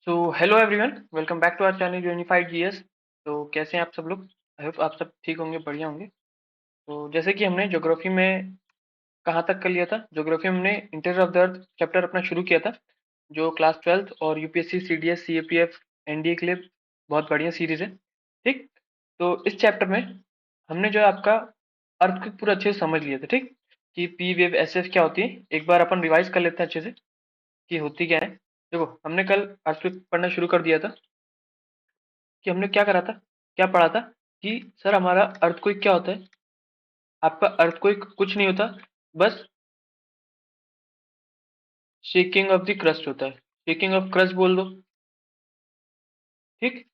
So hello everyone, welcome back to our channel unified GS. तो कैसे हैं आप सब लोग? आई होप आप सब ठीक होंगे, बढ़िया होंगे। तो जैसे कि हमने ज्योग्राफी में कहाँ तक कर लिया था, ज्योग्राफी में हमने interior of the earth chapter अपना शुरू किया था, जो क्लास 12th और यूपीएससी सीडीएस सीएपीएफ एनडीए के लिए बहुत बढ़िया सीरीज है। ठीक, तो इस चैप्टर में हमने जो है आपका अर्थ को पूरा अच्छे से समझ लिया था। ठीक, कि पी वेव एस एफ क्या होती है, एक बार अपन रिवाइज कर लेते हैं अच्छे से कि होती क्या है। देखो, हमने कल अर्थक्वेक पढ़ना शुरू कर दिया था कि हमने क्या करा था, क्या पढ़ा था कि सर हमारा अर्थक्वेक क्या होता है। आपका अर्थक्वेक कुछ नहीं होता, बस शेकिंग ऑफ द क्रस्ट होता है। शेकिंग ऑफ क्रस्ट बोल दो। ठीक,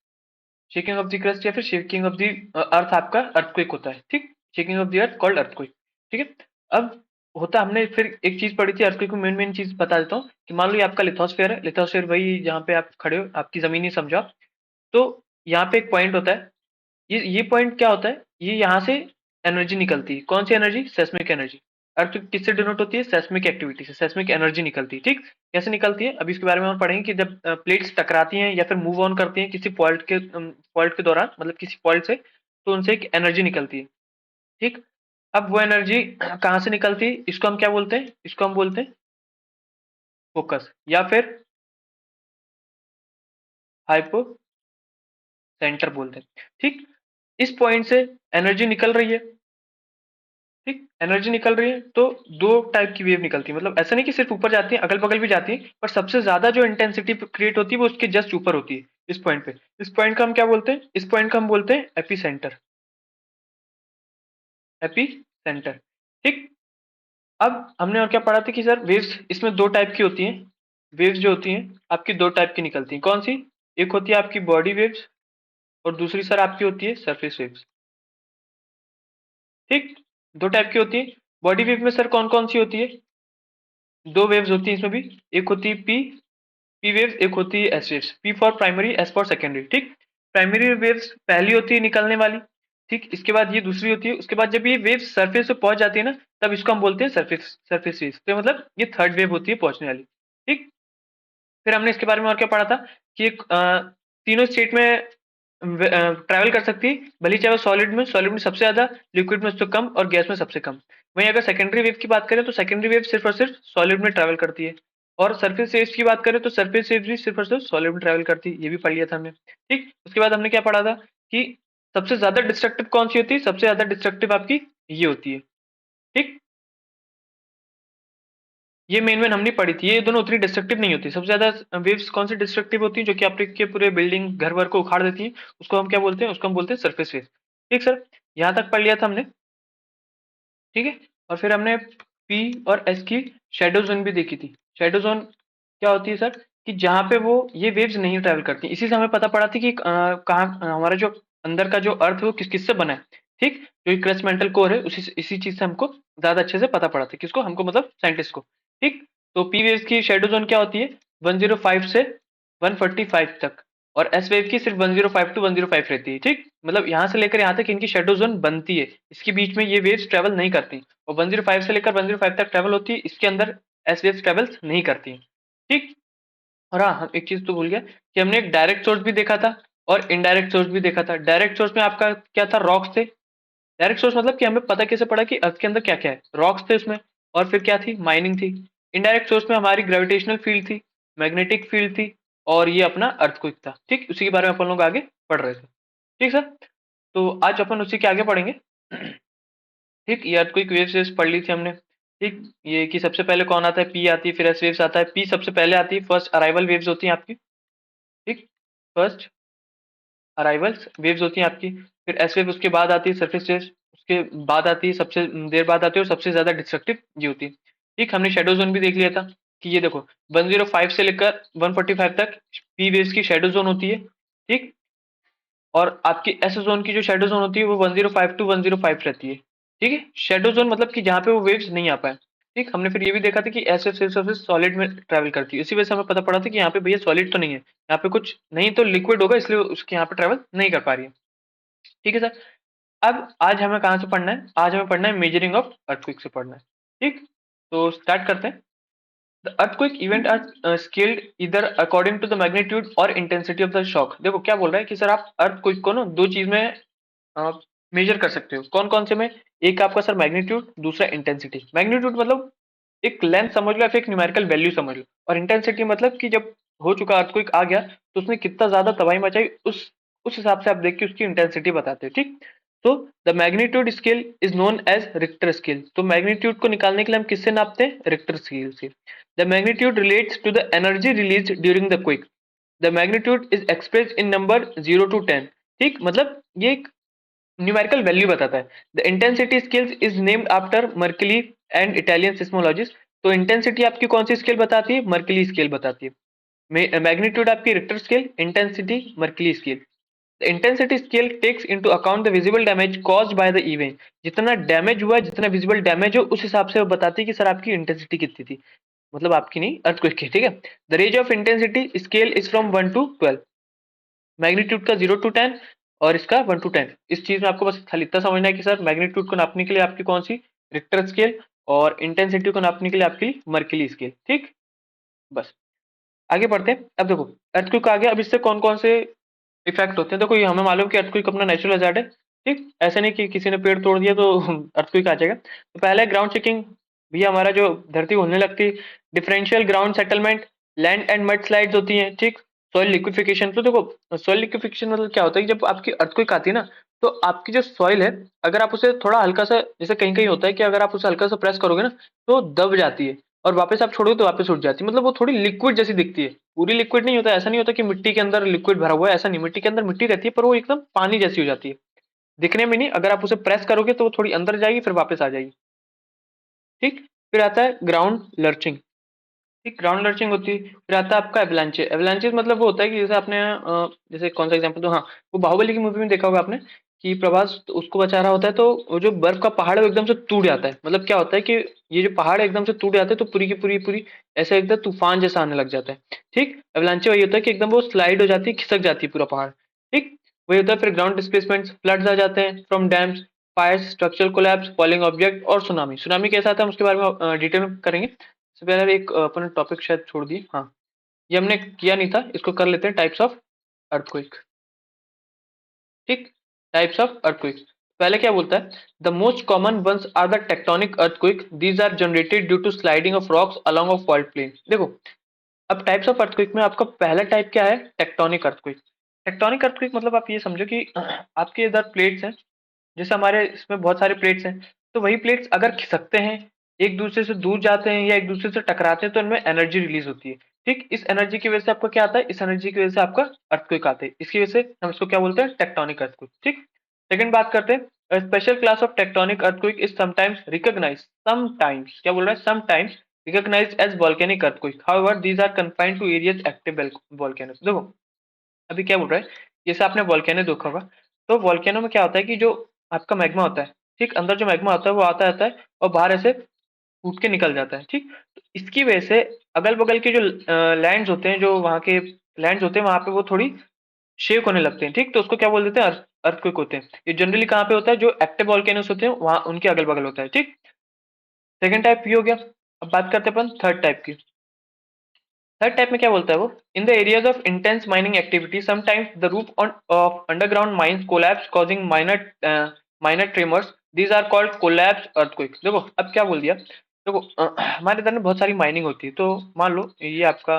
शेकिंग ऑफ द क्रस्ट या फिर शेकिंग ऑफ द अर्थ आपका अर्थक्वेक होता है। ठीक, shaking of the earth called earthquake. ठीक है, अब होता हमने फिर एक चीज पढ़ी थी अर्थक्वेक में, मेन मेन चीज बता देता हूँ कि मान लो ये आपका लिथोस्फेयर है। लिथोस्फेयर वही जहाँ पे आप खड़े हो, आपकी जमीन ही समझो आप। तो यहाँ पे एक पॉइंट होता है, ये पॉइंट क्या होता है, ये यहाँ से एनर्जी निकलती है। कौन सी एनर्जी? Seismic energy. अर्थ किससे डिनोट होती है? सेस्मिक एक्टिविटी से सेस्मिक एनर्जी निकलती है। ठीक, कैसे निकलती है अभी इसके बारे में हम पढ़ेंगे कि जब प्लेट्स टकराती हैं या फिर मूव ऑन करती हैं किसी पॉइंट के दौरान, मतलब किसी पॉइंट से, तो उनसे एक एनर्जी निकलती है। ठीक, अब वो एनर्जी कहाँ से निकलती है, इसको हम क्या बोलते हैं? इसको हम बोलते हैं फोकस या फिर हाइपो सेंटर बोलते हैं। ठीक, इस पॉइंट से एनर्जी निकल रही है। ठीक, एनर्जी निकल रही है तो दो टाइप की वेव निकलती है। मतलब ऐसा नहीं कि सिर्फ ऊपर जाती है, अगल बगल भी जाती है, पर सबसे ज्यादा जो इंटेंसिटी क्रिएट होती है वो उसके जस्ट ऊपर होती है, इस पॉइंट पे। इस पॉइंट का हम क्या बोलते हैं? इस पॉइंट का हम बोलते हैं एपी सेंटर। AP centre. ठीक, अब हमने और क्या पढ़ा था कि सर वेव्स इसमें दो टाइप की होती हैं। वेव्स जो होती हैं आपकी दो टाइप की निकलती हैं। कौन सी? एक होती है आपकी बॉडी वेव्स और दूसरी सर आपकी होती है सरफेस वेव्स। ठीक, दो टाइप की होती है। बॉडी वेव में सर कौन कौन सी होती है? दो वेव्स होती है इसमें भी। एक होती है पी पी वेव्स, एक होती है S waves. P for primary, S for secondary. ठीक, प्राइमरी वेव्स पहली होती है निकलने वाली। ठीक, इसके बाद ये दूसरी होती है। उसके बाद जब ये वेव्स सरफेस पे पहुंच जाती है ना, तब इसको हम बोलते हैं सरफेस सरफेस वेव्स। तो मतलब ये थर्ड वेव होती है पहुंचने वाली। ठीक, फिर हमने इसके बारे में और क्या पढ़ा था कि तीनों स्टेट में ट्रैवल कर सकती है, भले चाहे वो सॉलिड में सबसे ज्यादा, लिक्विड में सबसे कम और गैस में सबसे कम। वहीं अगर सेकेंडरी वेव की बात करें तो सेकेंडरी वेव सिर्फ और सिर्फ सॉलिड में ट्रैवल करती है। और सरफेस वेव्स की बात करें तो सरफेस वेव्स भी सिर्फ और सिर्फ सॉलिड में ट्रैवल करती है। ये भी पढ़ लिया था हमने। ठीक, उसके बाद हमने क्या पढ़ा था कि सबसे ज्यादा डिस्ट्रक्टिव कौन सी होती है? सबसे ज्यादा डिस्ट्रक्टिव आपकी ये होती है। ठीक, ये मेन मेन हमने पढ़ी थी। ये दोनों उतनी डिस्ट्रक्टिव नहीं होती। सबसे ज्यादा वेव्स कौन सी डिस्ट्रक्टिव होती है, जो कि आपके पूरे बिल्डिंग घर वर को उखाड़ देती है, उसको हम क्या बोलते हैं? उसको हम बोलते हैं सरफेस वेव। ठीक सर, यहाँ तक पढ़ लिया था हमने। ठीक है, और फिर हमने पी और एस की शेडो जोन भी देखी थी। शेडो जोन क्या होती है सर? कि जहाँ पे वो ये वेव्स नहीं ट्रैवल करती। इसी से हमें पता पड़ा थी कि कहाँ हमारा जो अंदर का जो अर्थ है वो किस किस से बना है। ठीक, जो क्रस्ट मेंटल कोर है उसी इसी चीज से हमको ज्यादा अच्छे से पता पड़ा था। किसको? हमको, मतलब साइंटिस्ट को। ठीक, तो पी वेव्स की शेडो जोन क्या होती है? 105 से 145 तक। और एस वेव की सिर्फ 105 टू 105 रहती है। ठीक, मतलब यहाँ से लेकर यहाँ तक इनकी शेडो जोन बनती है। इसके बीच में ये वेव्स ट्रेवल नहीं करती। और 105 से लेकर 105 तक ट्रेवल होती है, इसके अंदर एस वेव्स ट्रेवल नहीं करती। ठीक, और हाँ, हम एक चीज तो भूल गया कि हमने एक डायरेक्ट सोर्स भी देखा था और इनडायरेक्ट सोर्स भी देखा था। डायरेक्ट सोर्स में आपका क्या था? रॉक्स थे। डायरेक्ट सोर्स मतलब कि हमें पता कैसे पड़ा कि अर्थ के अंदर क्या क्या है? रॉक्स थे उसमें। और फिर क्या थी? माइनिंग थी। इनडायरेक्ट सोर्स में हमारी ग्रेविटेशनल फील्ड थी, मैग्नेटिक फील्ड थी, और ये अपना अर्थक्वेक था। ठीक, उसी के बारे में अपन लोग आगे पढ़ रहे थे। ठीक सर, तो आज अपन उसी के आगे पढ़ेंगे। ठीक, ये अर्थक्वेक वेव्स पढ़ ली थी हमने। ठीक, ये कि सबसे पहले कौन आता है? पी आती है, फिर एस वेव्स आता है। पी सबसे पहले आती है, फर्स्ट अराइवल वेव्स होती है आपकी। ठीक, फर्स्ट अराइवल वेव्स होती हैं आपकी। फिर एस वेव उसके बाद आती है, सरफेस वेव्स उसके बाद आती है, सबसे देर बाद आती है, और सबसे ज्यादा डिस्ट्रक्टिव ये होती है। ठीक, हमने शेडो जोन भी देख लिया था कि ये देखो 105 से लेकर 145 तक पी वेव्स की शेडो जोन होती है। ठीक, और आपकी एस जोन की जो शेडो जोन होती है वो 105 टू 105 रहती है। ठीक है, शेडो जोन मतलब कि जहाँ पे वो वेव्स नहीं आ पाए। ठीक, हमने फिर ये भी देखा था कि एस एफ सर्फेस सॉलिड में ट्रैवल करती है। इसी वजह से हमें पता पड़ा था कि यहाँ पे भैया सॉलिड तो नहीं है, यहाँ पे कुछ नहीं तो लिक्विड होगा, इसलिए उसके यहाँ पे ट्रैवल नहीं कर पा रही है। ठीक है सर, अब आज हमें कहाँ से पढ़ना है? आज हमें पढ़ना है मेजरिंग ऑफ अर्थक्वेक से पढ़ना है। ठीक, तो स्टार्ट करते हैं। The earthquake event are scaled इधर अकॉर्डिंग टू द मैग्नीट्यूड और इंटेंसिटी ऑफ द शॉक। देखो क्या बोल रहा है कि सर आप अर्थक्वेक को ना दो चीज में मेजर कर सकते हो। कौन कौन से में? एक आपका सर मैग्नीट्यूड, दूसरा इंटेंसिटी। मैग्नीट्यूड मतलब एक लेंथ समझ लो या फिर एक न्यूमेरिकल वैल्यू समझ लो, और इंटेंसिटी मतलब कि जब हो चुका अर्थक्वेक आ गया तो उसने कितना ज्यादा तबाही मचाई, उस हिसाब से आप देख के उसकी इंटेंसिटी बताते हो। ठीक, तो the magnitude scale is known as Richter scale. तो मैग्नीट्यूड को निकालने के लिए हम किससे नापते हैं? रिक्टर स्केल से। The magnitude relates to the energy release during the quake. The magnitude is express in number 0 to 10। ठीक, मतलब ये एक न्यूमेरिकल वैल्यू बताता है। The intensity scale is named after Mercalli and Italian seismologist. तो intensity आपकी कौन सी स्केल बताती है? मर्कली स्केल बताती है। मैग्नीट्यूड आपकी Richter scale, intensity Mercalli scale. The intensity scale takes into account the visible damage caused by the event. जितना damage हुआ, जितना विजिबल डैमेज हो, उस हिसाब से वो बताती है कि सर आपकी इंटेंसिटी कितनी थी, मतलब आपकी नहीं, अर्थक्वेक की। ठीक है, the range of intensity scale is from 1 to 12। Magnitude का 0 to 10 और इसका 1 to 10। इस चीज में आपको बस खाली इतना समझना है कि सर मैग्नीट्यूड को नापने के लिए आपकी कौन सी? रिक्टर स्केल, और इंटेंसिटी को नापने के लिए आपकी मर्कली स्केल। ठीक, बस आगे बढ़ते हैं। अब देखो अर्थक्वेक आ गया, अब इससे कौन कौन से इफेक्ट होते हैं। देखो ये हमें मालूम कि अर्थक्वेक अपना नेचुरल हैजार्ड है। ठीक, ऐसा नहीं कि किसी ने पेड़ तोड़ दिया तो अर्थक्वेक आ जाएगा। तो पहला है ग्राउंड शेकिंग। भैया हमारा जो धरती हिलने लगती, differential ground settlement, land and mud slides होती हैं। ठीक, सॉइल लिक्विफिकेशन। तो देखो सॉइल लिक्विफिकेशन मतलब क्या होता है कि जब आपकी अर्थक्वेक आती है ना, तो आपकी जो सॉइल है, अगर आप उसे थोड़ा हल्का सा, जैसे कहीं कहीं होता है कि अगर आप उसे हल्का सा प्रेस करोगे ना तो दब जाती है, और वापस आप छोड़ोगे तो वापस उठ जाती है। मतलब वो थोड़ी लिक्विड जैसी दिखती है, पूरी लिक्विड नहीं होता। ऐसा नहीं होता कि मिट्टी के अंदर लिक्विड भरा हुआ है, ऐसा नहीं। मिट्टी के अंदर मिट्टी रहती है पर वो एकदम पानी जैसी हो जाती है, दिखने में नहीं। अगर आप उसे प्रेस करोगे तो वो थोड़ी अंदर जाएगी फिर वापस आ जाएगी। ठीक, फिर आता है ग्राउंड लर्चिंग। ठीक, ग्राउंड लर्चिंग होती है। फिर आता है आपका एवलांचे। एवलांचेस मतलब वो होता है कि जैसे आपने जैसे कौन सा एग्जांपल दो, हाँ, वो बाहुबली की मूवी में देखा होगा आपने कि प्रभास उसको बचा रहा होता है तो वो जो बर्फ का पहाड़ है वो एकदम से टूट जाता है। मतलब क्या होता है कि ये जो पहाड़ है एकदम से टूट जाते हैं तो पूरी की पूरी ऐसे एकदम तूफान जैसा आने लग जाता है। ठीक, एवलांचे वही होता है कि एकदम वो स्लाइड हो जाती है, खिसक जाती है पूरा पहाड़। ठीक, वही होता है। फिर ग्राउंड डिस्प्लेसमेंट, फ्लड्स आ जाते हैं from dams, fires, structural collapse, falling object, और सुनामी। सुनामी कैसा आता है हम उसके बारे में डिटेल में करेंगे। सबसे पहले एक अपन टॉपिक शायद छोड़ दिए, हाँ, ये हमने किया नहीं था, इसको कर लेते हैं। Types of earthquake. ठीक, टाइप्स ऑफ अर्थक्वेक। पहले क्या बोलता है? The most common ones are the tectonic earthquake, these are generated due to sliding of rocks along of fault plane. देखो अब टाइप्स ऑफ अर्थक्वेक में आपका पहला टाइप क्या है? Tectonic earthquake. टेक्टोनिक अर्थक्वेक मतलब आप ये समझो कि आपके इधर प्लेट्स हैं, जैसे हमारे इसमें बहुत सारे प्लेट्स हैं, तो वही प्लेट्स अगर खिसकते हैं, एक दूसरे से दूर जाते हैं या एक दूसरे से टकराते हैं तो इनमें एनर्जी रिलीज होती है। ठीक, इस एनर्जी की वजह से आपका क्या आता है? इस एनर्जी की वजह से आपका अर्थक्वेक आता है। इसकी वजह से हम इसको क्या बोलते हैं? Tectonic earthquake. ठीक, सेकंड बात करते हैं, special class of tectonic earthquake is sometimes recognised, sometimes क्या बोल रहा है? Sometimes recognised as volcanic earthquake, however these are confined to areas active volcanoes. देखो अभी क्या बोल रहा है, जैसे आपने वॉल्केनो देखा होगा, तो वॉल्केनो में क्या होता है कि जो आपका मैग्मा होता है, ठीक, अंदर जो मैग्मा होता है वो आता रहता है और बाहर ऐसे फूट के निकल जाता है। ठीक, तो इसकी वजह से अगल बगल के जो लैंड्स होते हैं, जो वहाँ के लैंड्स होते हैं, वहां पे वो थोड़ी शेक होने लगते हैं। ठीक, तो उसको क्या बोल देते हैं? अर्थक्वेक होते हैं। ये जनरली कहाँ पे होता है? जो एक्टिव वॉल्केनोस होते हैं वहां उनके अगल बगल होता है। ठीक, सेकंड टाइप ये हो गया। अब बात करते हैं अपन थर्ड टाइप की। थर्ड टाइप में क्या बोलता है वो? In the areas of intense mining activity sometimes the roof of underground mines collapse causing minor tremors, these are called collapse earthquake. देखो अब क्या बोल दिया, देखो हमारे इधर में बहुत सारी माइनिंग होती है, तो मान लो ये आपका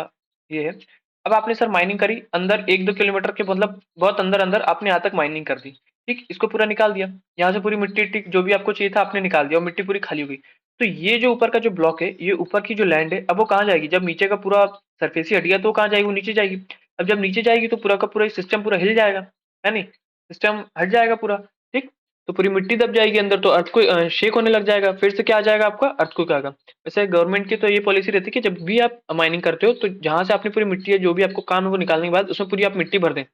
ये है। अब आपने सर माइनिंग करी अंदर 1-2 किलोमीटर के, मतलब बहुत अंदर अंदर आपने यहाँ तक माइनिंग कर दी। ठीक, इसको पूरा निकाल दिया, यहाँ से पूरी मिट्टी जो भी आपको चाहिए था आपने निकाल दिया और मिट्टी पूरी खाली हो गई। तो ये जो ऊपर का जो ब्लॉक है, ये ऊपर की जो लैंड है, अब वो कहाँ जाएगी? जब नीचे का पूरा सरफेस ही हट गया तो कहाँ जाएगी? वो नीचे जाएगी। अब जब नीचे जाएगी तो पूरा का पूरा सिस्टम पूरा हिल जाएगा, है नहीं? सिस्टम हट जाएगा पूरा। ठीक, तो पूरी मिट्टी दब जाएगी अंदर, तो अर्थ को शेक होने लग जाएगा, फिर से क्या आ जाएगा आपका? अर्थक्वेक आएगा। वैसे गवर्नमेंट की तो ये पॉलिसी रहती है कि जब भी आप माइनिंग करते हो तो जहां से आपने पूरी मिट्टी है, जो भी आपको काम है वो निकालने के बाद उसमें पूरी आप मिट्टी भर दें,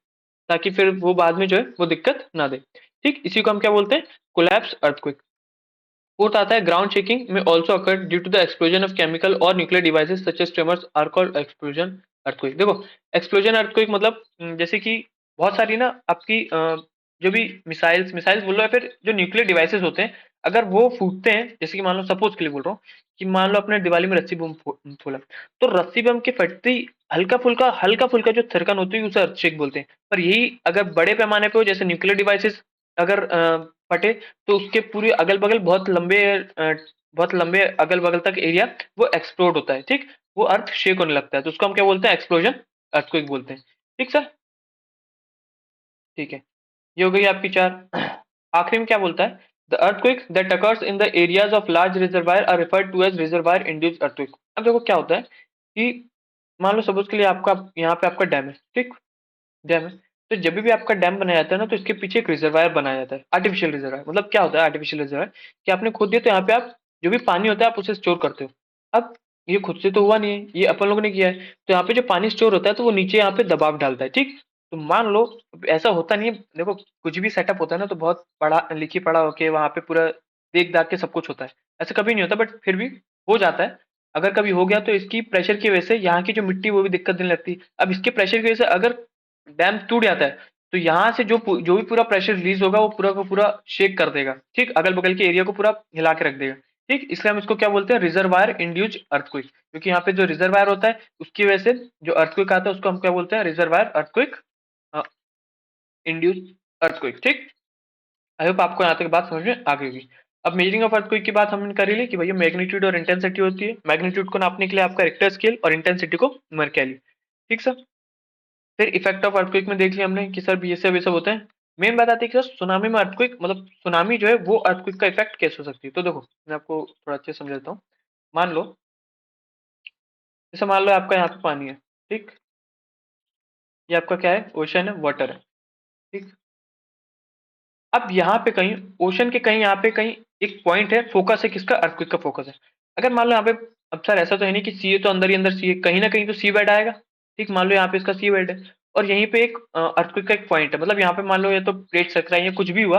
ताकि फिर वो बाद में जो है वो दिक्कत ना दे। ठीक, इसी को हम क्या बोलते हैं? Collapse earthquake. फोर्थ आता है ग्राउंड शेकिंग में also occur due to the explosion of chemical और nuclear devices such as tremors are called explosion earthquake. देखो एक्सप्लोजन अर्थक्वेक मतलब जैसे कि बहुत सारी ना आपकी जो भी मिसाइल्स मिसाइल्स बोल लो या फिर जो न्यूक्लियर डिवाइसेस होते हैं, अगर वो फूटते हैं, जैसे कि मान लो सपोज के लिए बोल रहा हूँ कि मान लो अपने दिवाली में रस्सी बम खोला, तो रस्सी बम के फटते ही हल्का फुल्का जो थिरकन होती है उसे अर्थशेक बोलते हैं। पर यही अगर बड़े पैमाने पे हो, जैसे न्यूक्लियर डिवाइसेस अगर फटे, तो उसके पूरे अगल बगल बहुत लंबे अगल बगल तक एरिया वो एक्सप्लोड होता है, ठीक। वो अर्थ शेक होने लगता है, तो उसको हम क्या बोलते हैं, एक्सप्लोजन, अर्थक्वेक बोलते हैं। ठीक सर, ठीक है। ये हो गई आपकी चार। आखिरी में क्या बोलता है, the earthquake that occurs in the areas of large reservoir are referred to as reservoir induced earthquake. अब देखो क्या होता है कि मान लो सपोज के लिए आपका यहाँ पे आपका डैम है, ठीक, डैम है। तो जब भी आपका डैम बनाया जाता है ना, तो इसके पीछे एक रिजर्वायर बनाया जाता है, आर्टिफिशियल रिजर्वायर। मतलब क्या होता है आर्टिफिशियल रिजर्वायर, कि आपने खोद दिया तो यहाँ पे आप जो भी पानी होता है आप उसे स्टोर करते हो। अब ये खुद से तो हुआ नहीं है, ये अपन लोगों ने किया है। तो यहाँ पे जो पानी स्टोर होता है तो वो नीचे यहाँ पे दबाव डालता है, ठीक। तो मान लो ऐसा होता नहीं है, देखो कुछ भी सेटअप होता है ना तो बहुत पढ़ा लिखी पढ़ा होके वहां पे पूरा देख दाख के सब कुछ होता है। ऐसा कभी नहीं होता, बट फिर भी हो जाता है। अगर कभी हो गया तो इसकी प्रेशर की वजह से यहाँ की जो मिट्टी वो भी दिक्कत देने लगती है। अब इसके प्रेशर की वजह से अगर डैम टूट जाता है, तो यहाँ से जो भी पूरा प्रेशर रिलीज होगा वो पूरा का पूरा शेक कर देगा, ठीक, अगल बगल के एरिया को पूरा हिला के रख देगा। ठीक, इसलिए हम इसको क्या बोलते हैं, रिजर्वायर इंड्यूस्ड अर्थक्वेक। क्योंकि यहाँ पे जो रिजर्वायर होता है उसकी वजह से जो अर्थक्वेक आता है उसको हम क्या बोलते हैं, रिजर्वायर अर्थक्वेक इंड्यूस्ड अर्थक्वेक। ठीक, आई होप आपको यहाँ तक बात समझ में आ गई होगी। अब मेजरिंग ऑफ अर्थक्वेक की बात हमने कर ही ली कि भैया मैग्नीट्यूड और इंटेंसिटी होती है। मैग्नीट्यूड को नापने के लिए आपका रिक्टर स्केल और इंटेंसिटी को मर्क्याली। ठीक सर। फिर इफेक्ट ऑफ अर्थक्वेक में देख लिया हमने कि सर ये सब होते हैं। मेन बात आती है कि सर सुनामी में अर्थक्वेक, मतलब सुनामी जो है वो अर्थक्वेक का इफेक्ट कैसे हो सकती है। तो देखो मैं आपको थोड़ा अच्छे से समझाता हूँ। मान लो, जैसे मान लो आपका यहाँ पे पानी है, ठीक, ये आपका क्या है, ओशन है, वाटर है, ठीक। अब यहाँ पे कहीं ओशन के कहीं यहाँ पे कहीं एक पॉइंट है, फोकस है, किसका, अर्थक्वेक का फोकस है। अगर मान लो यहाँ पे, अब सर ऐसा तो है नहीं कि सी है तो अंदर ही अंदर सी है, कहीं ना कहीं तो सी बेड आएगा। ठीक, मान लो यहाँ पे इसका सी बेड है और यहीं पे एक अर्थक्वेक का एक पॉइंट है। मतलब यहाँ पे मान लो ये तो प्लेट टकराई या कुछ भी हुआ,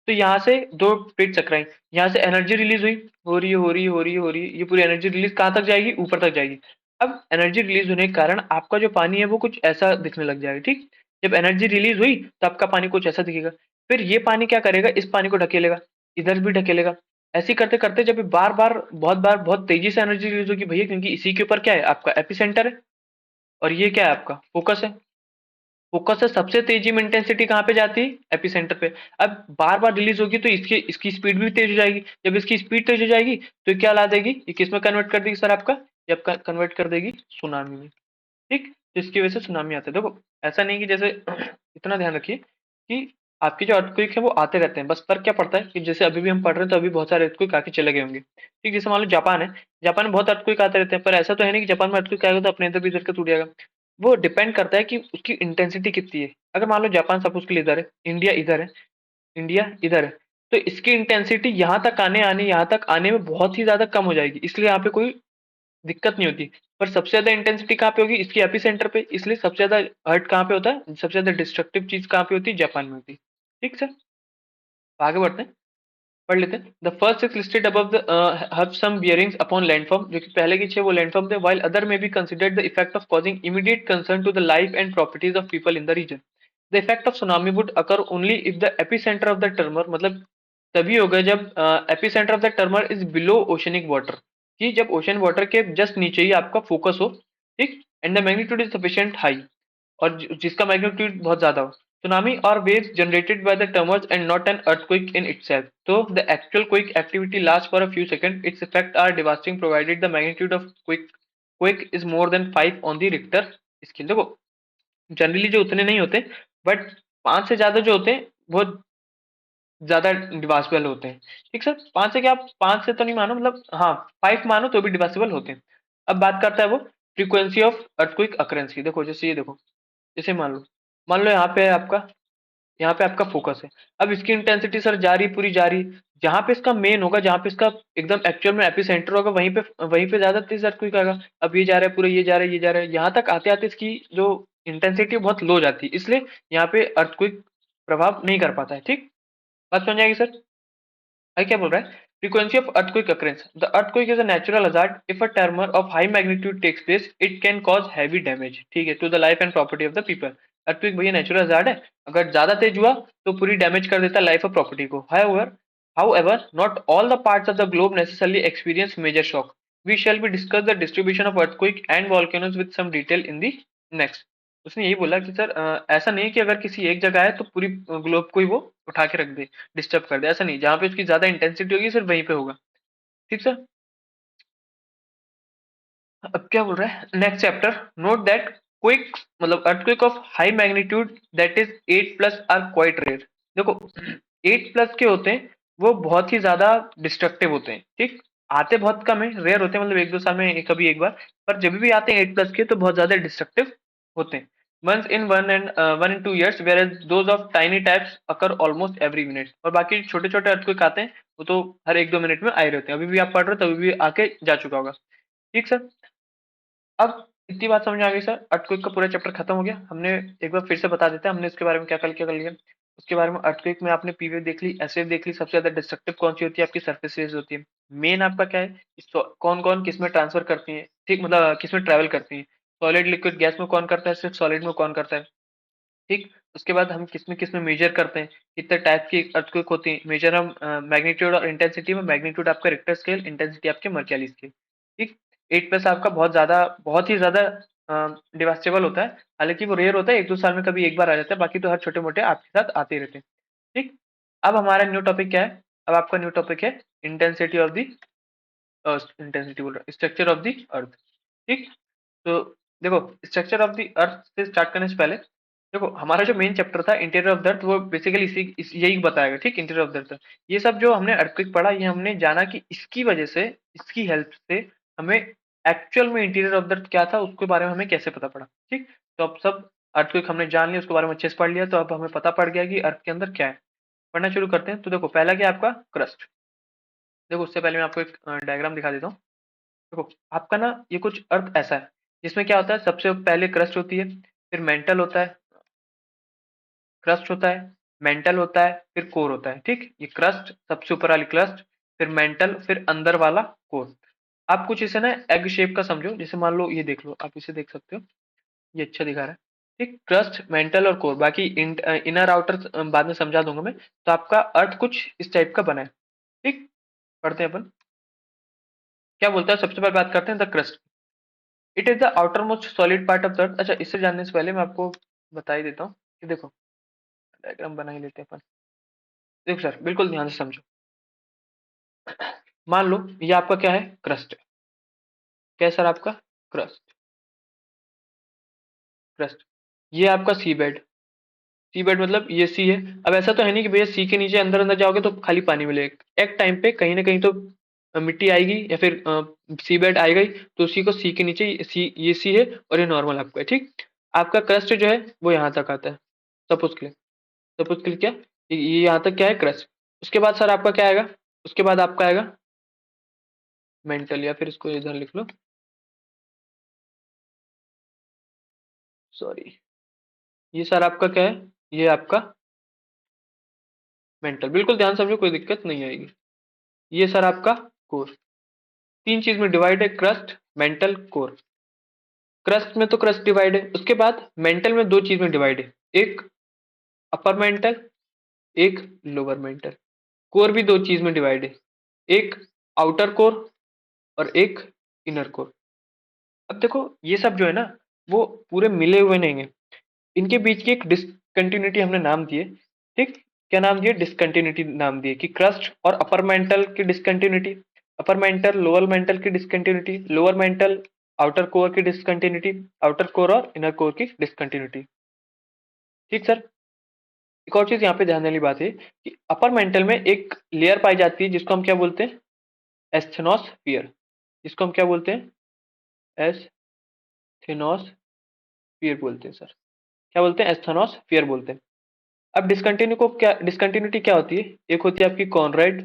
तो यहाँ से दो प्लेट टकराई, यहाँ से एनर्जी रिलीज हुई, हो रही है, ये पूरी एनर्जी रिलीज कहाँ तक जाएगी, ऊपर तक जाएगी। अब एनर्जी रिलीज होने के कारण आपका जो पानी है वो कुछ ऐसा दिखने लग जाएगा, ठीक। जब एनर्जी रिलीज हुई तो आपका पानी कुछ ऐसा दिखेगा। फिर ये पानी क्या करेगा, इस पानी को ढकेलेगा, इधर भी ढकेलेगा। ऐसे ही करते करते जब बार बहुत तेजी से एनर्जी रिलीज होगी भैया, क्योंकि इसी के ऊपर क्या है, आपका एपिसेंटर है और ये क्या है, आपका फोकस है। फोकस से सबसे तेजी में इंटेंसिटी कहाँ पे जाती है, एपिसेंटर पे। अब बार बार रिलीज होगी तो इसकी इसकी स्पीड भी तेज हो जाएगी। जब इसकी स्पीड तेज हो जाएगी तो क्या ला देगी, ये किस में कन्वर्ट कर देगी सर, आपका ये आपका कन्वर्ट कर देगी सुनामी में। ठीक, तो इसकी वजह से सुनामी आता है। देखो ऐसा नहीं कि जैसे इतना ध्यान रखिए कि आपके जो अर्थक्वेक है वो आते रहते हैं, बस फर्क क्या पड़ता है कि जैसे अभी भी हम पढ़ रहे हैं तो अभी बहुत सारे अर्थक्वेक आके चले गए होंगे। ठीक, जैसे मान लो जापान है, जापान में बहुत अर्थक्वेक आते रहते हैं, पर ऐसा तो है नहीं कि जापान में अर्थक्वेक आएगा तो अपने इधर भी इधर का टूट जाएगा। वो डिपेंड करता है कि उसकी इंटेंसिटी कितनी है। अगर मान लो जापान सपोज के लिए इधर है, इंडिया इधर है, तो इसकी इंटेंसिटी यहाँ तक आने में बहुत ही ज्यादा कम हो जाएगी, इसलिए यहाँ पे कोई दिक्कत नहीं होती। पर सबसे ज्यादा इंटेंसिटी कहाँ पे होगी, इसकी एपिसेंटर पे, इसलिए सबसे ज्यादा हर्ट कहाँ पे होता है, सबसे ज्यादा डिस्ट्रक्टिव चीज कहाँ पे होती है, जापान में होती है। ठीक सर, आगे बढ़ते हैं, पढ़ लेते हैं। The first six listed above the have some bearings upon landform, जो कि पहले की छह वो लैंडफॉर्म थे, while other may be considered the effect of causing immediate concern to the life and properties of people in the region. The effect of tsunami would occur only if the epicentre of the tremor, मतलब तभी होगा जब epicentre of the tremor is below oceanic water, कि जब ocean water के just नीचे ही आपका focus हो, ठीक, and the magnitude is sufficient high, और जिसका मैग्नीट्यूड बहुत ज्यादा हो। सुनामी और waves generated by the tremors and not an earthquake in itself. So the actual quake activity lasts for a few seconds. Its effects are devastating provided the magnitude of quake is more than 5 on the Richter scale. देखो generally जो उतने नहीं होते, but 5 से ज्यादा जो होते हैं वो ज्यादा डिवासिबल होते हैं। ठीक सर, 5 से क्या, 5 से तो नहीं मानो, मतलब हाँ 5 मानो तो भी डिवासिबल होते हैं। अब बात करता है वो फ्रीक्वेंसी ऑफ अर्थक्वेक अकरेंस की। देखो जैसे ये देखो, जैसे मान लो यहाँ पे आपका फोकस है। अब इसकी इंटेंसिटी सर जा रही, पूरी जा रही, जहां पे इसका मेन होगा, जहां पे इसका एकदम एक्चुअल में एपिसेंटर होगा, वहीं पे ज्यादा तेज अर्थक्वेक आएगा। अब ये जा रहा है पूरा, ये जा रहा है, ये जा रहा है, यहाँ तक आते आते इसकी जो इंटेंसिटी बहुत लो जाती है, इसलिए यहाँ पे अर्थक्वेक प्रभाव नहीं कर पाता है। ठीक, बात समझ आएगी सर, आई क्या बोल रहा है। Frequency of earthquake occurrence, the earthquake is a natural hazard, if a tremor of high magnitude takes place it can cause heavy damage, ठीक है, to the life and property of the people. Earthquake भैया natural hazard है, अगर ज्यादा तेज हुआ तो पूरी damage कर देता है लाइफ और प्रॉपर्टी को। However However, not all the parts of the globe necessarily experience major shock. We shall be discuss the distribution of earthquake and volcanoes with some detail in the next. उसने यही बोला कि sir ऐसा नहीं है कि अगर किसी एक जगह है तो पूरी ग्लोब को ही वो उठा के रख दे, डिस्टर्ब कर दे, ऐसा नहीं, जहाँ पे उसकी ज्यादा इंटेंसिटी होगी सिर्फ वहीं पे होगा। ठीक सर। अब क्या बोल रहा है next chapter, note that quick मतलब earthquake of high magnitude that is 8+ are quite rare. देखो 8+ के होते हैं वो बहुत ही ज्यादा डिस्ट्रक्टिव होते हैं, ठीक। आते बहुत कम है, रेयर होते हैं, मतलब 1-2 साल में कभी एक बार, पर जब भी आते हैं 8+ के तो बहुत ज्यादा डिस्ट्रक्टिव होते हैं। once in 1 and 2 years whereas those of tiny types occur almost every minute। और बाकी छोटे छोटे अर्थक्वेक आते हैं वो तो हर 1-2 मिनट में आए रहते हैं, अभी भी आप पढ़ रहे हो तभी भी आके जा चुका होगा। ठीक सर। अब इतनी बात समझ में आ गई सर, अर्थक्वेक का पूरा चैप्टर खत्म हो गया। हमने एक बार फिर से बता देते हैं हमने इसके बारे में क्या कर लिया। उसके बारे में अर्थक्वेक में आपने पीवेव देख ली, एसवेव देख ली, सबसे ज्यादा डिस्ट्रक्टिव कौन सी होती है, आपकी सरफेस वेव्स होती है। मेन आपका क्या है, कौन कौन किस में ट्रांसफर करती है, ठीक, मतलब किस में ट्रेवल करती है, सॉलिड लिक्विड गैस में कौन करता है, सिर्फ सॉलिड में कौन करता है। ठीक। उसके बाद हम किस में मेजर करते हैं, कितने टाइप की अर्थक्वेक होती है, मेजर हम मैग्नीट्यूड और इंटेंसिटी में, मैग्नीट्यूड आपका रिक्टर स्केल, इंटेंसिटी आपके मर्केली स्केल। ठीक। 8+ आपका बहुत ही ज्यादा डिवास्टेबल होता है, हालांकि वो रेयर होता है, 1-2 साल में कभी एक बार आ जाता है, बाकी तो हर छोटे मोटे आपके साथ आते ही रहते हैं। ठीक। अब हमारा न्यू टॉपिक क्या है, अब आपका न्यू टॉपिक है इंटेंसिटी ऑफ द इंटेंसिटी बोल रहा स्ट्रक्चर ऑफ द अर्थ। ठीक। तो देखो स्ट्रक्चर ऑफ द अर्थ से स्टार्ट करने से पहले देखो हमारा जो मेन चैप्टर था इंटीरियर ऑफ द अर्थ वो बेसिकली यही बताएगा, ठीक, इंटीरियर ऑफ द अर्थ। ये सब जो हमने अर्थक्वेक पढ़ा ये हमने जाना कि इसकी वजह से, इसकी हेल्प से हमें एक्चुअल में इंटीरियर ऑफ द अर्थ क्या था उसके बारे में हमें कैसे पता पड़ा। ठीक। तो अब सब अर्थक्वेक हमने जान लिया, उसके बारे में अच्छे से पढ़ लिया, तो अब हमें पता पड़ गया कि अर्थ के अंदर क्या है। पढ़ना शुरू करते हैं। तो देखो पहला क्या है आपका क्रस्ट। देखो उससे पहले मैं आपको एक डायग्राम दिखा देता हूँ। देखो आपका ना ये कुछ अर्थ ऐसा है जिसमें क्या होता है, सबसे पहले क्रस्ट होती है, फिर मेंटल होता है, क्रस्ट होता है, मेंटल होता है, फिर कोर होता है। ठीक। ये क्रस्ट सबसे ऊपर वाली क्रस्ट, फिर मेंटल, फिर अंदर वाला कोर। आप कुछ इसे ना एग शेप का समझो, जैसे मान लो ये देख लो, आप इसे देख सकते हो, ये अच्छा दिखा रहा है। ठीक। क्रस्ट, मेंटल और कोर, बाकी इनर आउटर बाद में समझा दूंगा मैं। तो आपका अर्थ कुछ इस टाइप का बना है। ठीक। पढ़ते हैं अपन क्या बोलता है, सबसे पहले बात करते हैं the crust. It is the outermost solid part of the अर्थ। अच्छा इससे जानने से पहले मैं आपको बता ही देता हूँ कि देखो डायग्राम बना ही लेते हैं अपन। देखो सर बिल्कुल ध्यान से समझो। मान लो ये आपका क्या है, क्रस्ट है। क्या है सर आपका, क्रस्ट, क्रस्ट। ये आपका सी बेड, सी बेड मतलब ये सी है। अब ऐसा तो है नहीं कि भैया सी के नीचे अंदर अंदर जाओगे तो खाली पानी मिलेगा, एक टाइम पे कहीं ना कहीं तो मिट्टी आएगी या फिर सी बेड आएगा ही, तो उसी को सी के नीचे सी, ये सी है और ये नॉर्मल आपका है। ठीक। आपका क्रस्ट जो है वो यहाँ तक आता है, सपोज के लिए, सपोज के लिए क्या, ये यहाँ तक क्या है क्रस्ट। उसके बाद सर आपका क्या आएगा, उसके बाद आपका आएगा मेंटल, या फिर इसको इधर लिख लो, सॉरी, ये सर आपका क्या है, ये आपका मेंटल, बिल्कुल ध्यान समझो कोई दिक्कत नहीं आएगी। ये सर आपका कोर, तीन चीज में डिवाइड है, क्रस्ट, मेंटल, कोर। क्रस्ट में तो क्रस्ट डिवाइड है, उसके बाद मेंटल में दो चीज में डिवाइड है, एक अपर मेंटल, एक लोअर मेंटल। कोर भी दो चीज में डिवाइड है, एक आउटर कोर और एक इनर कोर। अब देखो ये सब जो है ना वो पूरे मिले हुए नहीं है, इनके बीच की एक डिसकंटिन्यूटी हमने नाम दिए। ठीक। क्या नाम दिए, डिसकंटिन्यूटी नाम दिए कि क्रस्ट और अपर मेंटल की discontinuity, upper mantle lower mantle की discontinuity, lower mantle outer core की डिसकंटिन्यूटी, आउटर कोर और इनर कोर की डिसकंटिन्यूटी। ठीक सर। एक और चीज यहाँ पे ध्यान देने वाली बात है कि अपर मेंटल में एक लेयर पाई जाती है जिसको हम क्या बोलते हैं, एस्थेनोस्फियर। जिसको हम क्या बोलते हैं, एस्थेनोस्फियर बोलते हैं सर। क्या बोलते हैं, एस्थेनोस्फियर बोलते हैं। अब डिसकंटिन्यूटी क्या होती है, एक होती है आपकी कॉनराड,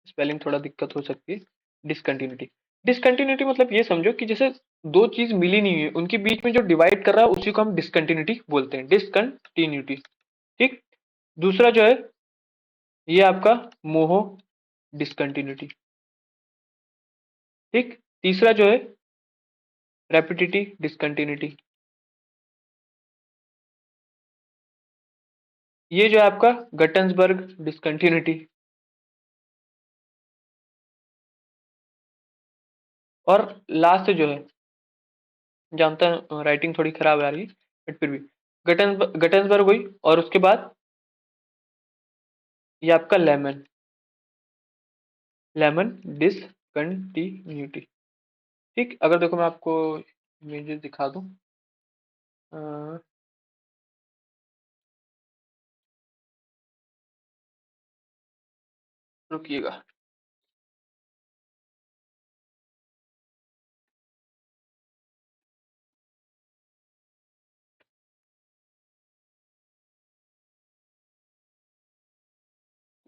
स्पेलिंग थोड़ा दिक्कत हो सकती है, डिसकंटिन्यूटी। डिसकंटिन्यूटी मतलब ये समझो कि जैसे दो चीज मिली नहीं है, उनके बीच में जो डिवाइड कर रहा है उसी को हम डिसकंटिन्यूटी बोलते हैं, डिसकंटिन्यूटी। ठीक। दूसरा जो है ये आपका मोहो डिसकंटिन्यूटी। ठीक। तीसरा जो है रेपिडिटी, डिसकंटिन्यूटी। ये जो है आपका गटन्सबर्ग डिस्कंटिन्यूटी। और लास्ट जो है, जानता हूँ राइटिंग थोड़ी खराब आ रही है बट फिर भी, गटन्सबर्ग हुई, और उसके बाद ये आपका लेमन, लेमन डिसकंटिन्यूटी। ठीक, अगर देखो मैं आपको इमेजेस दिखा दूं, अ, रुकिएगा।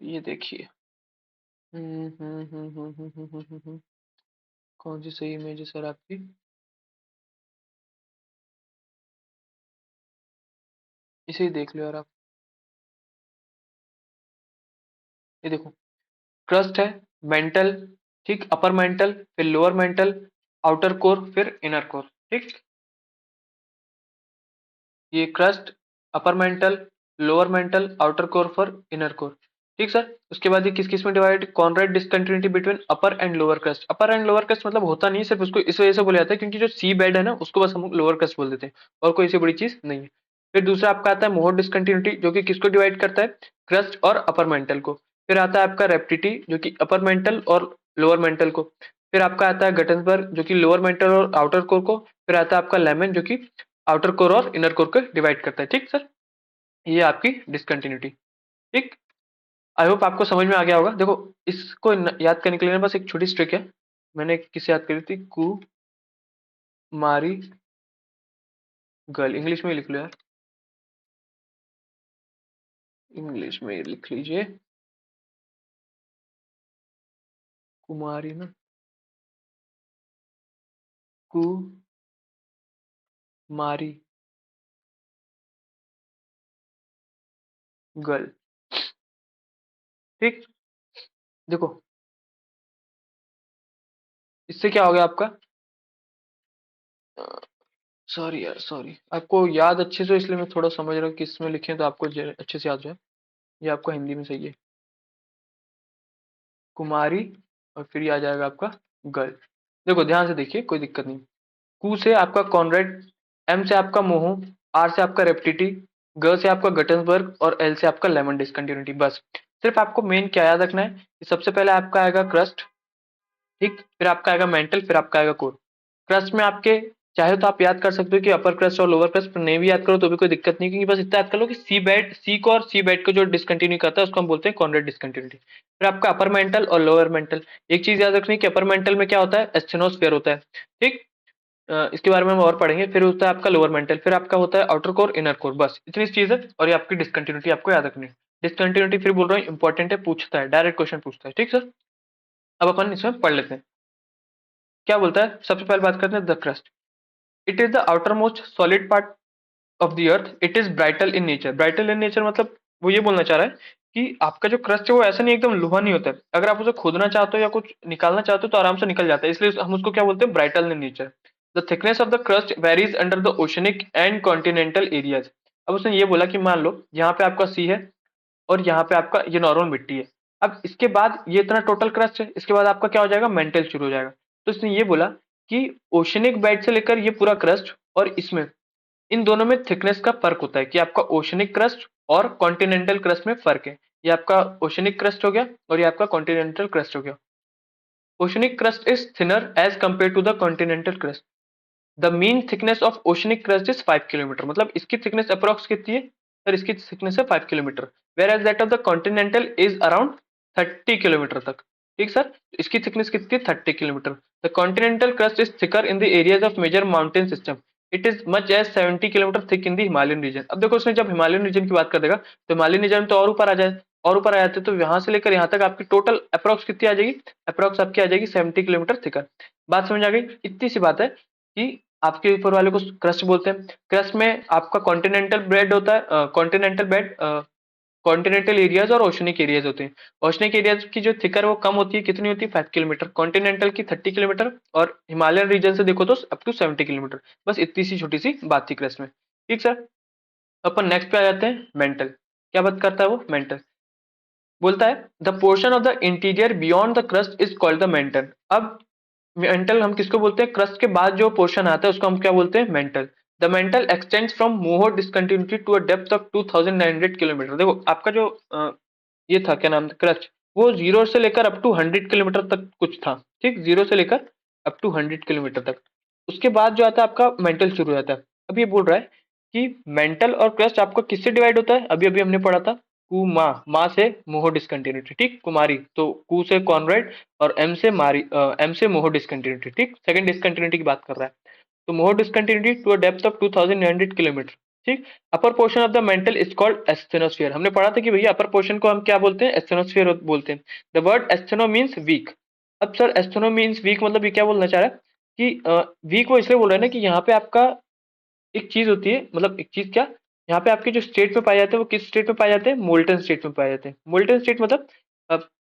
ये देखिए, कौन सी सही इमेज है सर आपकी? इसे ही देख लो यार आप। ये देखो, क्रस्ट है, मेंटल, ठीक, अपर मेंटल, फिर लोअर मेंटल, आउटर कोर, फिर इनर कोर। ठीक, ये crust, upper mantle, lower mantle, outer core for inner core. ठीक सर, उसके बाद ये किस किस में divide, Conrad discontinuity between upper and lower crust. Upper and lower crust मतलब होता नहीं है, सिर्फ उसको इस वजह से बोला जाता है क्योंकि जो सी बेड है ना उसको बस हम लोअर क्रस्ट बोल देते हैं, और कोई ऐसी बड़ी चीज नहीं है। फिर दूसरा आपका आता है मोहर डिसकंटिन्यूटी, जो कि किसको डिवाइड करता है, क्रस्ट और अपर मेंटल को। फिर आता है आपका रेप्टिटी, जो कि अपर मेंटल और लोअर मेंटल को। फिर आपका आता है गटन्सबर्ग, जो कि लोअर मेंटल और आउटर कोर को। फिर आता है आपका लेमन, जो कि आउटर कोर और इनर कोर को डिवाइड करता है। ठीक सर, ये आपकी डिसकंटिन्यूटी। ठीक, आई होप आपको समझ में आ गया होगा। देखो, इसको याद करने के लिए ना बस एक छोटी ट्रिक है, मैंने किसे याद करी थी, कुमारी गर्ल। इंग्लिश में ही लिख लो यार, इंग्लिश में ही लिख लीजिए, कुमारी ना, कुमारी गर्ल। ठीक, देखो इससे क्या हो गया आपका, सॉरी यार सॉरी, आपको याद अच्छे से, इसलिए मैं थोड़ा समझ रहा हूँ किस में लिखे तो आपको अच्छे से याद जाए। ये आपका हिंदी में सही है, कुमारी, और फिर ये आ जाएगा आपका गर्ल। देखो ध्यान से देखिए, कोई दिक्कत नहीं। कू से आपका कॉनरेड, एम से आपका मोहो, आर से आपका रेप्टिटी, ग से आपका गटन्सबर्ग, और एल से आपका लेमन डिसकंटिन्यूटी। बस सिर्फ आपको मेन क्या याद रखना है कि सबसे पहले आपका आएगा क्रस्ट, ठीक, फिर आपका आएगा मेंटल, फिर आपका आएगा कोर। क्रस्ट में आपके चाहे तो आप याद कर सकते हो कि अपर क्रस्ट और लोअर क्रस्ट, पर नहीं भी याद करो तो भी कोई दिक्कत नहीं, क्योंकि बस इतना याद कर लो कि सी बेड, सी को और सी बेड को जो डिसकंटिन्यू करता है उसको हम बोलते हैं कॉन्ड्रेट डिसकंटिन्यूटी। फिर आपका अपर मेंटल और लोअर मेंटल। एक चीज याद रखनी कि अपर मेंटल में क्या होता है, एस्थेनोस्फेयर होता है। ठीक, इसके बारे में हम और पढ़ेंगे। फिर होता है आपका लोअर मेंटल, फिर आपका होता है आउटर कोर, इनर कोर। बस इतनी चीज है, और ये आपकी डिसकंटिन्यूटी आपको याद रखनी है। डिसकंटिन्यूटी फिर बोल रहा हूँ इंपॉर्टेंट है, पूछता है, डायरेक्ट क्वेश्चन पूछता है। ठीक सर, अब अपन इसमें पढ़ लेते हैं क्या बोलता है। सबसे पहले बात करते हैं the crust. It is the outermost solid part of the earth, it is brittle in nature. Brittle in nature मतलब वो ये बोलना चाह रहा है कि आपका जो क्रस्ट है वो ऐसा नहीं एकदम लोहा नहीं होता है, अगर आप उसे खोदना चाहते हो या कुछ निकालना चाहते हो तो आराम से निकल जाता है, इसलिए हम उसको क्या बोलते हैं, brittle in nature. The thickness of the crust varies under the oceanic and continental areas. अब उसने ये बोला कि मान लो यहाँ पे आपका सी है और यहाँ पे आपका ये नॉर्मल मिट्टी है। अब इसके बाद ये इतना टोटल क्रस्ट है, इसके बाद आपका क्या हो जाएगा, मेंटल शुरू हो जाएगा। तो इसने ये बोला कि ओशनिक बेड से लेकर ये पूरा क्रस्ट और इसमें, इन दोनों में थिकनेस का फर्क होता है कि आपका ओशनिक क्रस्ट और कॉन्टिनेंटल क्रस्ट में फर्क है। ये आपका ओशनिक क्रस्ट हो गया और ये आपका कॉन्टिनेंटल क्रस्ट हो गया। Oceanic crust is thinner as compare to the continental crust. The mean thickness of oceanic crust is 5 kilometre. मतलब इसकी थिकनेस अप्रोक्स कितनी है सर, इसकी थिकनेस है 5 kilometre. Whereas that of the continental is around 30 kilometre तक। ठीक sir, इसकी thickness कितनी है, 30 kilometre. The continental crust is thicker in the areas of major mountain system. It is much as 70 kilometre thick in the Himalayan region. अब देखो उसने जब Himalayan reason की बात कर देगा तो हिमालयन रीजन तो और ऊपर आ जाए, और ऊपर आ जाते तो यहाँ से लेकर यहाँ तक आपकी टोटल अप्रोक्स कितनी आ जाएगी, अप्रोक्स आपकी आ जाएगी 70 किलोमीटर थिकर। बात समझ आ गई, इतनी सी बात है कि आपके ऊपर वाले को क्रस्ट बोलते हैं। क्रस्ट में आपका कॉन्टिनेंटल बेड होता है, कॉन्टिनेंटल बेड, कॉन्टिनेंटल एरियाज और ओशनिक एरियाज होते हैं। ओशनिक एरियाज की जो थिकर वो कम होती है, कितनी होती है, 5 किलोमीटर। कॉन्टिनेंटल की 30 किलोमीटर, और हिमालयन रीजन से देखो तो अप टू 70 किलोमीटर। बस इतनी सी छोटी सी बात थी क्रस्ट में। ठीक सर, अपन नेक्स्ट पे आ जाते हैं, मेंटल। क्या बात करता है वो? मेंटल। बोलता है the portion of the interior beyond the crust is called the mental. अब मेंटल हम किसको बोलते हैं? क्रस्ट के बाद जो पोर्शन आता है उसको हम क्या बोलते हैं? Mantle. The mantle extends from Moho discontinuity to a depth of 2900 kilometre. देखो आपका जो ये था क्या नाम, क्रस्ट, वो जीरो से लेकर अप टू 100 किलोमीटर तक कुछ था, ठीक, जीरो से लेकर अप टू 100 किलोमीटर तक। उसके बाद जो आता है आपका मेंटल शुरू हो जाता है। अब ये बोल रहा है कि मेंटल और क्रस्ट आपका किससे डिवाइड होता है? अभी अभी हमने पढ़ा था कु माँ से मोहो डिसकंटिन्यूटी, ठीक, कुमारी, तो कु से कॉनरेड और एम से मारी, एम से मोहो डिसकंटिन्यूटी, ठीक, सेकंड डिसकंटिन्यूटी की बात कर रहा है। तो Moho discontinuity to a depth of 2900 kilometre, ठीक। Upper portion of the mantle is called asthenosphere. हमने पढ़ा था कि भैया अपर पोर्शन को हम क्या बोलते हैं? एस्थेनोस्फीयर बोलते हैं। The word astheno means weak. अब सर एस्थेनो मीन्स वीक मतलब ये क्या बोलना चाह रहा है कि वीक वो इसलिए बोल रहा है ना कि यहाँ पे आपका एक चीज होती है, मतलब एक चीज क्या, यहाँ पे आपके जो स्टेट में पाए जाते हैं वो किस स्टेट में पाए जाते हैं? मोल्टन स्टेट में पाए जाते हैं। मोल्टन स्टेट मतलब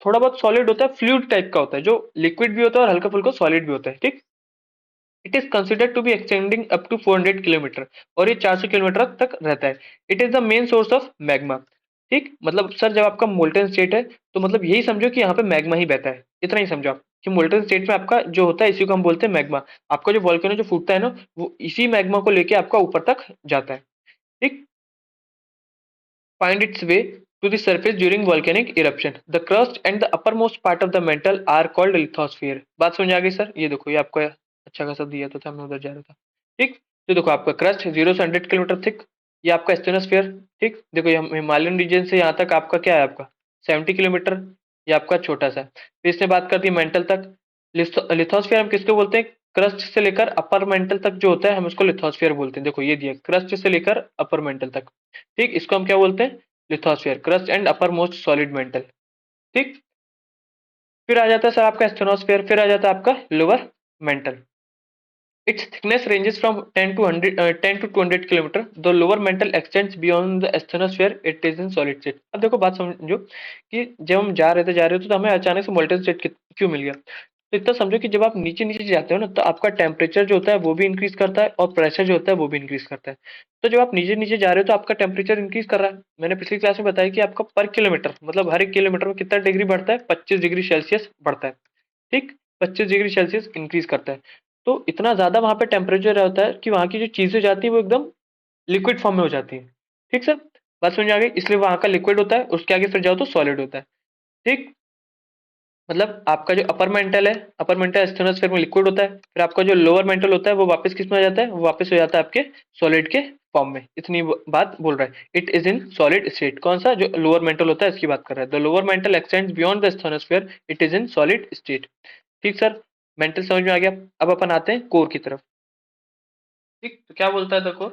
थोड़ा बहुत सॉलिड होता है, फ्लूइड टाइप का होता है, जो लिक्विड भी होता है और हल्का फुल्का सॉलिड भी होता है, ठीक। It is considered to be extending up to 400 kilometre, और ये 400 किलोमीटर तक रहता है। It is the main source of magma, ठीक। मतलब सर जब आपका मोल्टन स्टेट है तो मतलब यही समझो कि यहाँ पे मैग्मा ही बहता है, इतना ही समझो आप कि मोल्टन स्टेट में आपका जो होता है इसी को हम बोलते हैं मैग्मा। आपका जो वॉल्केनो जो फूटता है ना, वो इसी मैग्मा को लेके आपका ऊपर तक जाता है, ठीक। find its way to the surface during volcanic eruption. The crust and the uppermost part of the mantle are called lithosphere. बात समझ आ गई सर? ये देखो ये आपको अच्छा खासा दिया तो था, मैं उधर जा रहा था, ठीक। तो देखो आपका क्रस्ट 0 से 100 किलोमीटर थिक, ये आपका स्टेनोस्फेयर, ठीक। देखो ये हिमालयन रीजन से यहाँ तक आपका क्या है? आपका 70 किलोमीटर, ये आपका छोटा सा। फिर इसने बात करती है मेंटल तक। लिथोस्फेयर हम किसको बोलते हैं? क्रस्ट से लेकर अपर मेंटल तक जो होता है हम उसको लिथोस्फेयर बोलते हैं। देखो ये दिया, क्रस्ट से लेकर अपर मेंटल तक, ठीक, इसको हम क्या बोलते हैं? Lithosphere, crust and upper most solid mental, ठीक। फिर आ जाता है सर आपका एस्थेनोस्फीयर, फिर आ जाता है आपका lower mental. Its thickness ranges from 10 to 200 kilometre. The lower mantle extends beyond the asthenosphere. It is in solid state. अब देखो बात समझो कि जब हम जा रहे थे तो हमें अचानक से मोल्टन स्टेट क्यों मिल गया? तो इतना समझो कि जब आप नीचे नीचे जाते हो ना तो आपका टेम्परेचर जो होता है वो भी इंक्रीज करता है और प्रेशर जो होता है वो भी इंक्रीज करता है। तो जब आप नीचे नीचे जा रहे हो तो आपका टेम्परेचर इंक्रीज कर रहा है। मैंने पिछली क्लास में बताया कि आपका पर किलोमीटर मतलब हर एक किलोमीटर में कितना डिग्री बढ़ता है? 25 डिग्री सेल्सियस बढ़ता है, ठीक, 25 डिग्री सेल्सियस इंक्रीज करता है। तो इतना ज्यादा वहां पे टेम्परेचर रहता है कि वहां की जो चीजें जाती है वो एकदम लिक्विड फॉर्म में हो जाती है, ठीक सर। बात समझ आ गई? इसलिए वहां का लिक्विड होता है, उसके आगे फिर जाओ तो सॉलिड होता है, ठीक। मतलब आपका जो अपर मेंटल है, अपर मेंटल एस्थेनोस्फीयर में लिक्विड होता है, फिर आपका जो लोअर मेंटल होता है वो वापस किस में आ जाता है? वो वापस हो जाता है आपके सॉलिड के फॉर्म में। इतनी बात बोल रहा है। It is in solid state. कौन सा? जो लोअर मेंटल होता है इसकी बात कर रहा है। The lower mental x tends beyond the asthenosphere, it is in solid state, ठीक सर। मेंटल समझ में आ गया। अब अपन आते हैं कोर की तरफ, ठीक। तो क्या बोलता है देखो,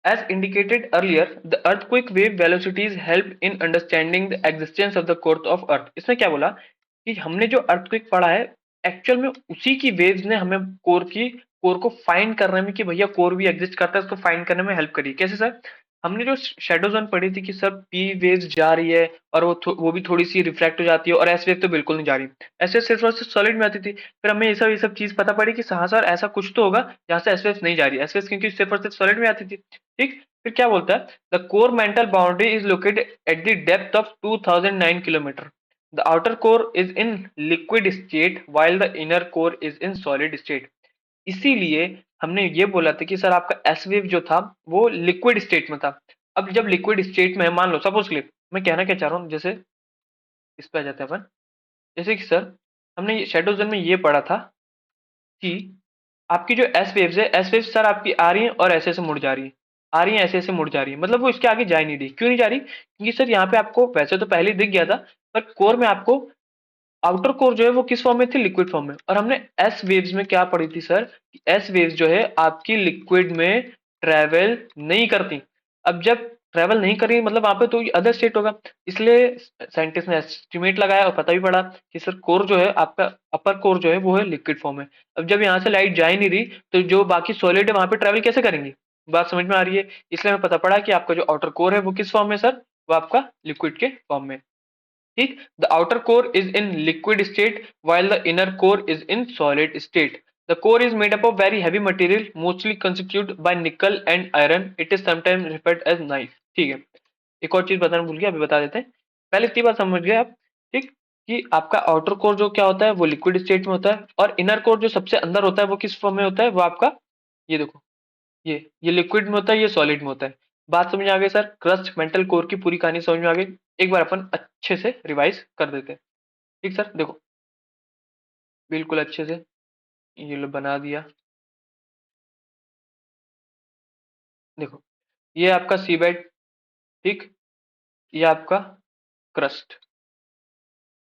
as indicated earlier, the earthquake wave velocities help in understanding the existence of the core of earth। इसमें क्या बोला कि हमने जो earthquake पढ़ा है एक्चुअल में उसी की वेव्स ने हमें कोर को फाइंड करने में, कि भैया कोर भी एग्जिस्ट करता है, उसको फाइंड करने में हेल्प करी। कैसे सर? हमने जो शैडो जोन पढ़ी थी कि सर पी वेव्स जा रही है और वो भी थोड़ी सी रिफ्रैक्ट हो जाती है, और एस वेव तो बिल्कुल नहीं जा रही। एस वेव सिर्फ और सिर्फ सॉलिड में आती थी। फिर हमें ये सब चीज पता पड़ी कि हाँ सर ऐसा कुछ तो होगा जहाँ से एस वेव नहीं जा रही। एस वेव क्योंकि सिर्फ और सिर्फ सॉलिड में आती थी, ठीक। फिर क्या बोलता है? The core mantle boundary is located at the depth of 2009 kilometre. The outer core is in liquid state while the inner core is in solid state. इसीलिए हमने ये बोला था कि सर आपका एस वेव जो था वो लिक्विड स्टेट में था। अब जब लिक्विड स्टेट में है, मान लो सपोज के लिए, मैं कहना क्या चाह रहा हूँ, जैसे इस पे आ जाते हैं अपन। जैसे कि सर हमने शैडो जोन में ये पढ़ा था कि आपकी जो एस वेव्स है, एस वेव्स सर आपकी आ रही है और ऐसे ऐसे मुड़ जा रही है, आ रही है ऐसे ऐसे मुड़ जा रही है, मतलब वो इसके आगे जा ही नहीं रही। क्यों नहीं जा रही? क्योंकि सर यहाँ पे आपको वैसे तो पहले ही दिख गया था, पर कोर में आपको आउटर कोर जो है वो किस फॉर्म में थी? लिक्विड फॉर्म में। और हमने एस वेव्स में क्या पढ़ी थी सर? एस वेव्स जो है आपकी लिक्विड में ट्रेवल नहीं करती। अब जब ट्रेवल नहीं करी मतलब वहां पे तो अदर स्टेट होगा। इसलिए साइंटिस्ट ने एस्टिमेट लगाया और पता भी पड़ा कि सर कोर जो है आपका, अपर कोर जो है वो है लिक्विड फॉर्म में। अब जब यहाँ से लाइट जा ही नहीं रही तो जो बाकी सॉलिड है वहां पे ट्रेवल कैसे करेंगी? बात समझ में आ रही है? इसलिए हमें पता पड़ा कि आपका जो आउटर कोर है वो किस फॉर्म में सर? वो आपका लिक्विड के फॉर्म में, ठीक। The outer core is in liquid state while the inner core is in solid state. The core is made up of very heavy material mostly constituted by nickel and iron. It is sometimes referred as knife, ठीक है। एक और चीज बताना भूल गया, अभी बता देते हैं। पहले इतनी बात समझ गए आप, ठीक, कि आपका आउटर कोर जो क्या होता है वो लिक्विड स्टेट में होता है, और इनर कोर जो सबसे अंदर होता है वो किस फॉर्म में होता है, वो आपका ये देखो, ये लिक्विड में होता है, ये सॉलिड में होता है। बात समझ में आ गई सर? क्रस्ट मेंटल कोर की पूरी कहानी समझ में आ गई? एक बार अपन अच्छे से रिवाइज कर देते हैं। ठीक सर, देखो बिल्कुल अच्छे से ये लो बना दिया। देखो ये आपका सीबेड, ठीक, ये आपका क्रस्ट,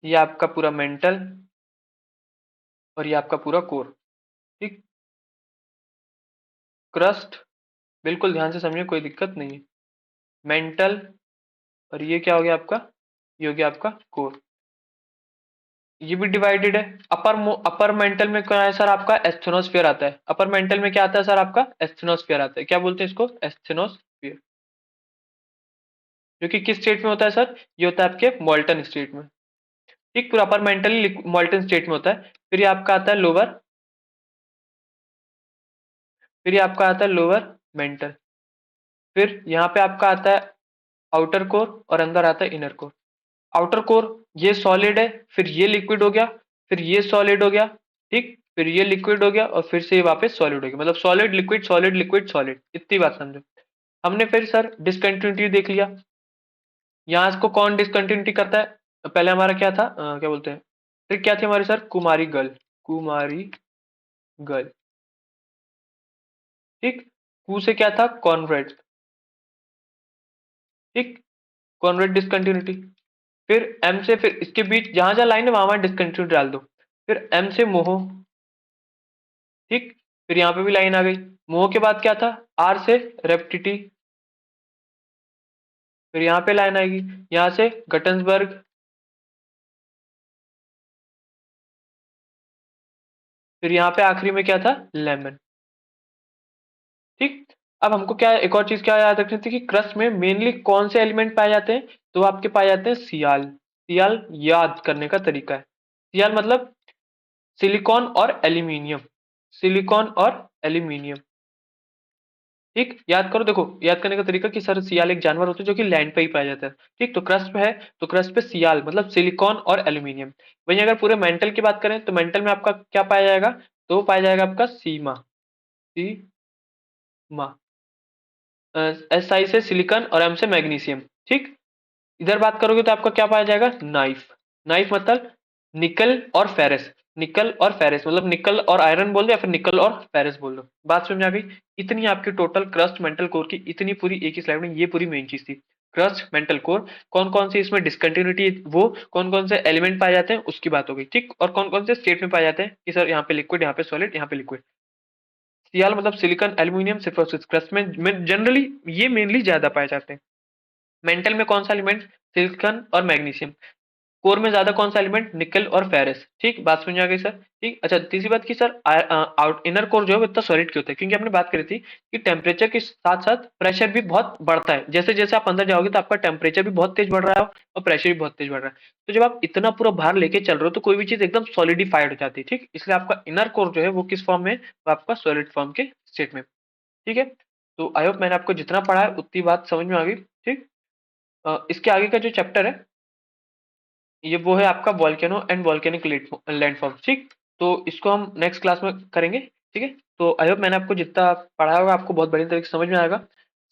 ये आपका पूरा मेंटल, और ये आपका पूरा कोर। ठीक, क्रस्ट बिल्कुल ध्यान से समझिए, कोई दिक्कत नहीं है। मेंटल, और ये क्या हो गया आपका, ये हो गया आपका कोर। ये भी डिवाइडेड है। अपर मेंटल में क्या है सर, आपका एस्थेनोस्फीयर आता है। अपर मेंटल में क्या आता है सर, आपका एस्थेनोस्फीयर आता है। क्या बोलते हैं इसको, एस्थेनोस्फीयर। जो कि किस स्टेट में होता है सर, ये होता है आपके मॉल्टन स्टेट में। ठीक, पूरा अपर मेंटल मॉल्टन स्टेट में होता है। फिर ये आपका आता है लोअर, फिर ये आपका आता है लोअर मेंटल, फिर यहाँ पे आपका आता है आउटर कोर, और अंदर आता है इनर कोर। आउटर कोर ये सॉलिड है, फिर ये लिक्विड हो गया, फिर ये सॉलिड हो गया, ठीक, फिर ये लिक्विड हो गया, और फिर से ये वापस सॉलिड हो गया। मतलब सॉलिड लिक्विड सॉलिड, इतनी बात समझो। हमने फिर सर डिसकंटिन्यूटी देख लिया। यहाँ इसको कौन डिसकंटिन्यूटी करता है, पहले हमारा क्या था, क्या बोलते हैं, फिर क्या थी हमारी सर, कुमारी गर्ल, कुमारी गर्ल। ठीक, कू से क्या था, कॉन्वेड, ठीक, कॉन्वेड डिसकंटिन्यूटी। फिर एम से, फिर इसके बीच जहां जहां लाइन है वहां वहां डिसकंटिन्यूटी डाल दो। फिर एम से मोहो, ठीक, फिर यहाँ पे भी लाइन आ गई। मोह के बाद क्या था, आर से रेप्टिटी, फिर यहाँ पे लाइन आएगी, यहाँ से गटन्सबर्ग, फिर यहाँ पे आखिरी में क्या था, लेमन। ठीक, अब हमको क्या, एक और चीज क्या याद रखनी थी कि क्रस्ट में मेनली कौन से एलिमेंट पाए जाते हैं, तो आपके पाए जाते हैं सियाल। सियाल याद करने का तरीका है। सियाल मतलब सिलिकॉन और एल्यूमिनियम, सिलिकॉन और एल्यूमिनियम। ठीक, याद करो, देखो याद करने का तरीका कि सर सियाल एक जानवर होता है जो कि लैंड पे ही पाया जाता है। ठीक, तो क्रस्ट पे है, तो क्रस्ट पे सियाल मतलब सिलिकॉन और एल्यूमिनियम। वहीं अगर पूरे मेंटल की बात करें तो मेंटल में आपका क्या पाया जाएगा, तो वो पाया जाएगा आपका सीमा, सीमा, एस आई से सिलिकॉन और एम से मैग्नीशियम। ठीक, इधर बात करोगे तो आपका क्या पाया जाएगा, नाइफ। नाइफ मतलब निकल और फेरस, निकल और फेरस मतलब निकल और आयरन बोल दो, या फिर निकल और फेरस बोल दो। बात समझ में आ गई? इतनी आपकी टोटल क्रस्ट मेंटल कोर की इतनी पूरी एक ही स्लाइड में, ये पूरी मेन चीज थी। क्रस्ट मेंटल कोर, कौन कौन से इसमें डिसकंटिन्यूटी, वो कौन कौन से एलिमेंट पाए जाते हैं उसकी बात हो गई। ठीक, और कौन कौन से स्टेट में पाए जाते हैं कि सर यहाँ पे लिक्विड, यहाँ पे सॉलिड, यहाँ पे लिक्विड। सियाल मतलब सिलिकॉन एल्यूमिनियम, सिर्फ और सिर्फ क्रस्ट में जनरली ये मेनली ज्यादा पाए जाते हैं। मेंटल में कौन सा एलिमेंट, सिलिकॉन और मैग्नीशियम। कोर में ज्यादा कौन सा एलिमेंट, निकल और फेरस। ठीक, बात समझ आ गई सर? ठीक, अच्छा तीसरी बात की सर आउट इनर कोर जो है वो इतना सॉलिड क्यों होता है, क्योंकि हमने बात करी थी कि टेम्परेचर के साथ साथ प्रेशर भी बहुत बढ़ता है। जैसे जैसे आप अंदर जाओगे तो आपका टेम्परेचर भी बहुत तेज बढ़ रहा है और प्रेशर भी बहुत तेज बढ़ रहा है। तो जब आप इतना पूरा भार लेके चल रहे हो तो कोई भी चीज एकदम सॉलिडिफाइड हो जाती है। ठीक, इसलिए आपका इनर कोर जो है वो किस फॉर्म में है, वो आपका सॉलिड फॉर्म के स्टेट में। ठीक है, तो आई होप मैंने आपको जितना पढ़ा है उतनी बात समझ में आ गई। ठीक, इसके आगे का जो चैप्टर है ये वो है आपका वॉल्केनो एंड वॉल्केनिक लैंडफॉर्म। ठीक, तो इसको हम नेक्स्ट क्लास में करेंगे। ठीक है, तो आई होप मैंने आपको जितना पढ़ाया होगा आपको बहुत बढ़िया तरीके से समझ में आएगा।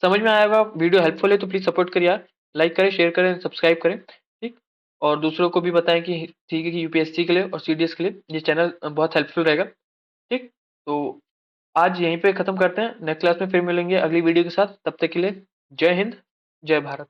समझ में आएगा, वीडियो हेल्पफुल है तो प्लीज सपोर्ट करिए यार, लाइक करें, शेयर करें, सब्सक्राइब करें। ठीक, और दूसरों को भी बताएं कि ठीक है कि यूपीएससी के लिए और सीडीएस के लिए ये चैनल बहुत हेल्पफुल रहेगा। ठीक, तो आज यहीं पे खत्म करते हैं, नेक्स्ट क्लास में फिर मिलेंगे अगली वीडियो के साथ। तब तक के लिए जय हिंद, जय भारत।